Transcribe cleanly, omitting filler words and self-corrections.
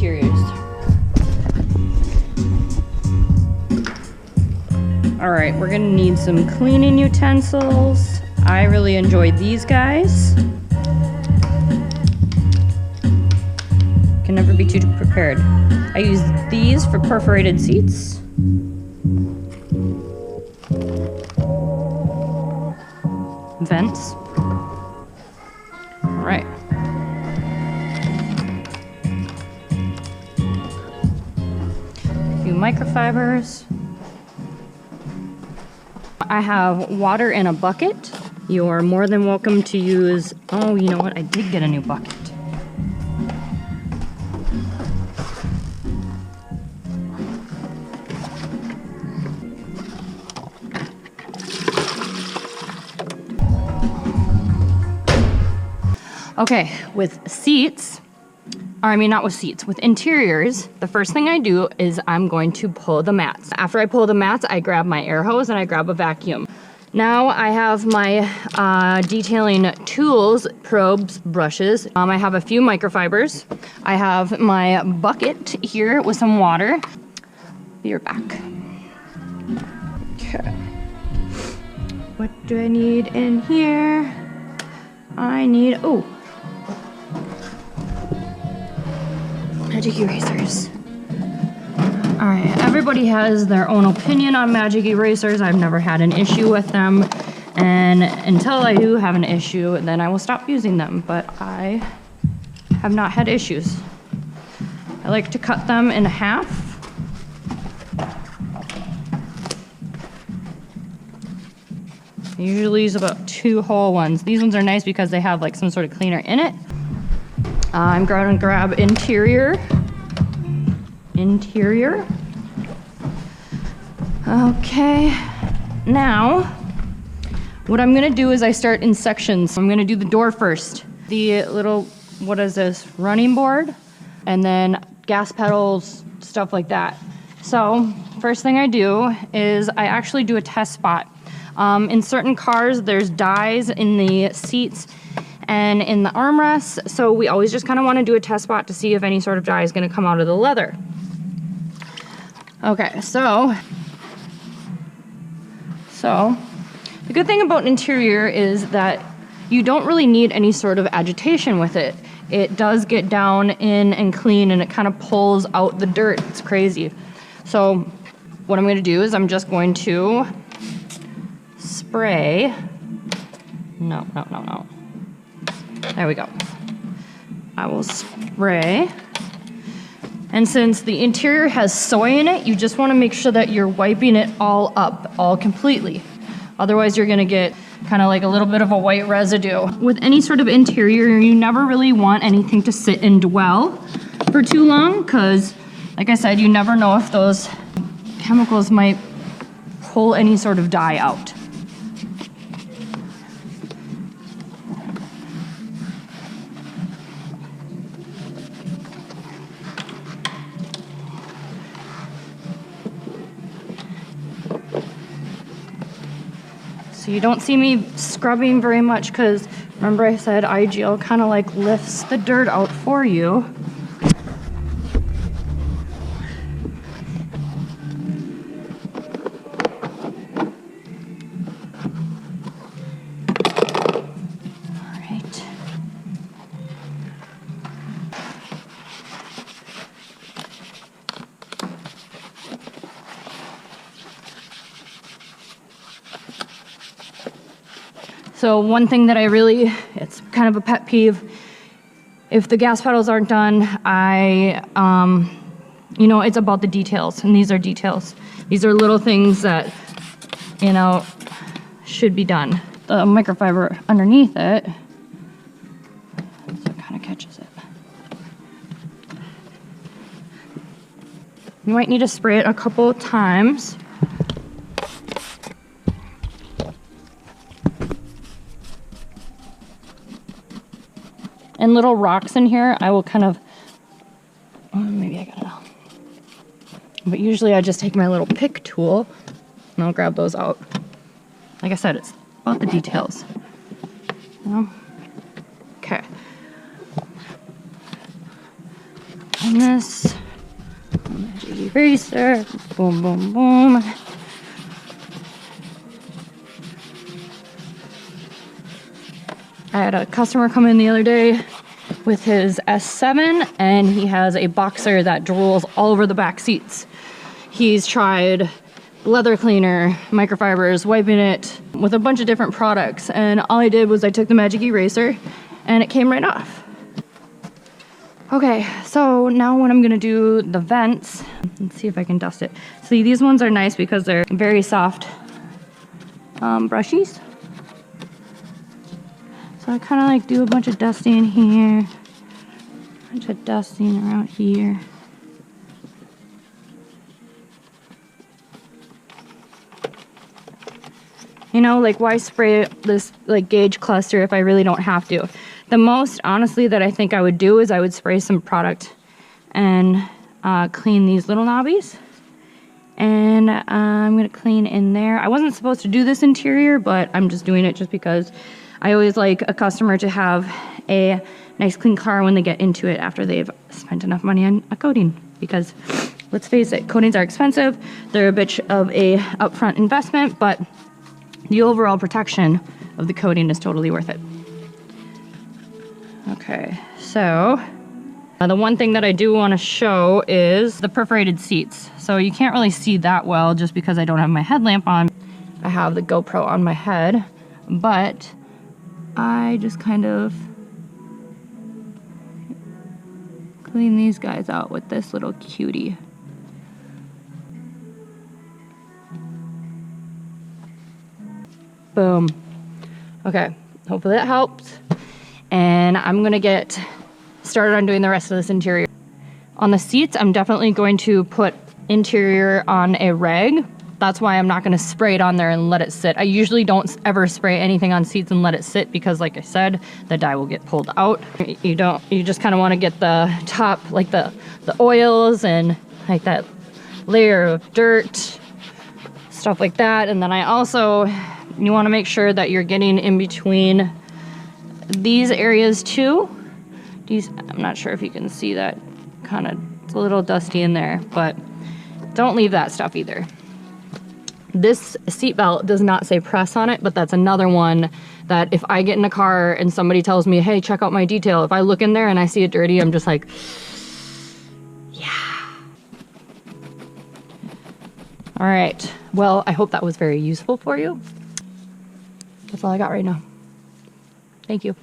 interiors. All right, we're gonna need some cleaning utensils. I really enjoy these guys. Can never be too prepared. I use these for perforated seats. Vents. All right. A few microfibers. I have water in a bucket. You are more than welcome to use, oh, you know what? I did get a new bucket. Okay, with seats, or I mean not with seats, with interiors, the first thing I do is I'm going to pull the mats. After I pull the mats, I grab my air hose and I grab a vacuum. Now I have my detailing tools, probes, brushes. I have a few microfibers. I have my bucket here with some water. Be right back. Okay. What do I need in here? I need, oh, magic erasers. All right, everybody has their own opinion on magic erasers. I've never had an issue with them. And until I do have an issue, then I will stop using them. But I have not had issues. I like to cut them in half. I usually use about 2 whole ones. These ones are nice because they have like some sort of cleaner in it. I'm going to grab interior. Okay, now what I'm gonna do is I start in sections. I'm gonna do the door first. The little, what is this, running board, and then gas pedals, stuff like that. So first thing I do is I actually do a test spot. In certain cars, there's dies in the seats and in the armrests, so we always just kind of want to do a test spot to see if any sort of dye is going to come out of the leather. Okay, so the good thing about interior is that you don't really need any sort of agitation with it. It does get down in and clean, and it kind of pulls out the dirt. It's crazy. So what I'm going to do is I'm just going to spray. No. There we go. I will spray. And since the interior has soy in it, you just want to make sure that you're wiping it all up, all completely. Otherwise, you're going to get kind of like a little bit of a white residue. With any sort of interior, you never really want anything to sit and dwell for too long because, like I said, you never know if those chemicals might pull any sort of dye out. So you don't see me scrubbing very much because remember I said IGL kind of like lifts the dirt out for you. All right. So one thing that it's kind of a pet peeve, if the gas pedals aren't done, it's about the details, and these are details. These are little things that, should be done. The microfiber underneath it, so it kind of catches it. You might need to spray it a couple of times. And little rocks in here, I will kind of, maybe I got it out. But usually I just take my little pick tool and I'll grab those out. Like I said, it's about the details. Okay. And this magic eraser. Boom, boom, boom. I had a customer come in the other day with his S7, and he has a boxer that drools all over the back seats. He's tried leather cleaner, microfibers, wiping it with a bunch of different products, and all I did was I took the magic eraser and it came right off. Okay, so now when I'm gonna do the vents, let's see if I can dust it. See, these ones are nice because they're very soft brushies. So I kind of like do a bunch of dusting here, a bunch of dusting around here. You know, like why spray this like gauge cluster if I really don't have to? The most, honestly, that I think I would do is I would spray some product and clean these little knobbies. And I'm gonna clean in there. I wasn't supposed to do this interior, but I'm just doing it just because I always like a customer to have a nice clean car when they get into it after they've spent enough money on a coating. Because let's face it, coatings are expensive. They're a bit of a upfront investment, but the overall protection of the coating is totally worth it. Okay, so the one thing that I do want to show is the perforated seats. So you can't really see that well just because I don't have my headlamp on. I have the GoPro on my head, but I just kind of clean these guys out with this little cutie. Boom. Okay, hopefully that helped. And I'm gonna get started on doing the rest of this interior. On the seats, I'm definitely going to put interior on a rag. That's why I'm not gonna spray it on there and let it sit. I usually don't ever spray anything on seats and let it sit because like I said, the dye will get pulled out. You just kind of want to get the top, like the oils and like that layer of dirt, stuff like that. And then you want to make sure that you're getting in between these areas too. I'm not sure if you can see that, it's a little dusty in there, but don't leave that stuff either. This seat belt does not say press on it, but that's another one that if I get in a car and somebody tells me, hey, check out my detail, if I look in there and I see it dirty, I'm just like, yeah. All right, well, I hope that was very useful for you. That's all I got right now. Thank you.